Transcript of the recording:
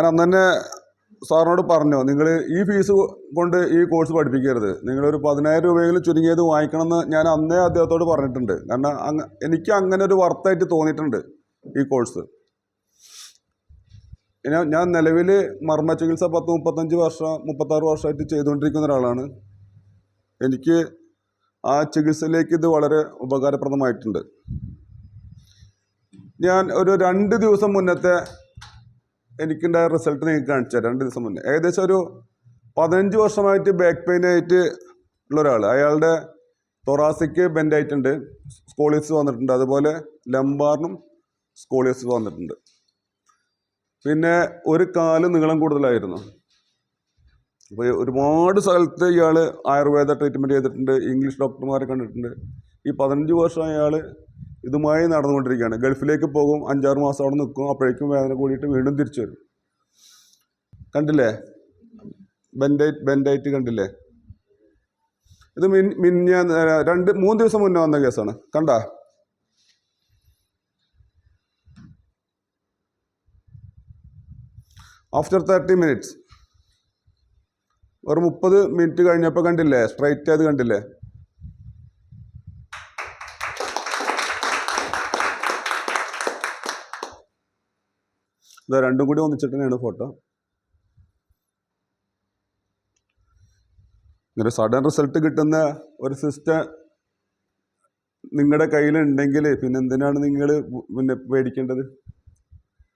ഞാൻ അന്ന് തന്നെ സാറിനോട് പറഞ്ഞു, നിങ്ങൾ ഈ ഫീസ് കൊണ്ട് ഈ കോഴ്സ് പഠിപ്പിക്കരുത്, നിങ്ങളൊരു 10,000 രൂപയെങ്കിലും ചുരുങ്ങിയത് വാങ്ങിക്കണമെന്ന് ഞാൻ അന്നേ അദ്ദേഹത്തോട് പറഞ്ഞിട്ടുണ്ട്. കാരണം എനിക്ക് അങ്ങനെ ഒരു വർത്തായിട്ട് തോന്നിയിട്ടുണ്ട് ഈ കോഴ്സ്. ഞാൻ നിലവിൽ മർമ്മ ചികിത്സ 36 വർഷമായിട്ട് ചെയ്തുകൊണ്ടിരിക്കുന്ന ഒരാളാണ്. എനിക്ക് ആ ചികിത്സയിലേക്ക് ഇത് വളരെ ഉപകാരപ്രദമായിട്ടുണ്ട്. ഞാൻ ഒരു 2 ദിവസം മുന്നത്തെ എനിക്കുണ്ടായ റിസൾട്ട് നിങ്ങൾക്ക് കാണിച്ചാൽ 2 ദിവസം മുന്നേ ഏകദേശം ഒരു 15 വർഷമായിട്ട് ബാക്ക് പെയിൻ ആയിട്ട് ഉള്ള ഒരാൾ. അയാളുടെ തൊറാസിക് ബെൻഡ് ആയിട്ടുണ്ട്, സ്കോളിയോസിസ് വന്നിട്ടുണ്ട്, അതുപോലെ ലംബാറിനും സ്കോളിയോസിസ് വന്നിട്ടുണ്ട്. പിന്നെ ഒരു കാല് നീളം കൂടുതലായിരുന്നു. അപ്പോൾ ഒരുപാട് സ്ഥലത്ത് ഇയാൾ ആയുർവേദ ട്രീറ്റ്മെൻറ്റ് ചെയ്തിട്ടുണ്ട്, ഇംഗ്ലീഷ് ഡോക്ടർമാരെ കണ്ടിട്ടുണ്ട്. ഈ 15 വർഷം അയാൾ ഇതുമായി നടന്നുകൊണ്ടിരിക്കുകയാണ്. ഗൾഫിലേക്ക് പോകും, 5-6 മാസം അവിടെ നിൽക്കും, അപ്പോഴേക്കും വേദന കൂടിയിട്ട് വീണ്ടും തിരിച്ചു വരും. കണ്ടില്ലേ ബെൻഡായിട്ട് കണ്ടില്ലേ? ഇത് 3 ദിവസം മുന്നേ വന്ന കേസാണ്. കണ്ട ആഫ്റ്റർ 30 മിനിറ്റ്സ്, ഒരു 30 മിനിറ്റ് കഴിഞ്ഞപ്പോൾ കണ്ടില്ലേ സ്ട്രൈറ്റ് ആയത് കണ്ടില്ലേ? ഇത് രണ്ടും കൂടി ഒന്നിച്ചിട്ട് തന്നെയാണ് ഫോട്ടോ. ഇങ്ങനെ സഡൻ റിസൾട്ട് കിട്ടുന്ന ഒരു സിസ്റ്റം നിങ്ങളുടെ കയ്യിലുണ്ടെങ്കിൽ പിന്നെ എന്തിനാണ് നിങ്ങൾ പേടിക്കേണ്ടത്?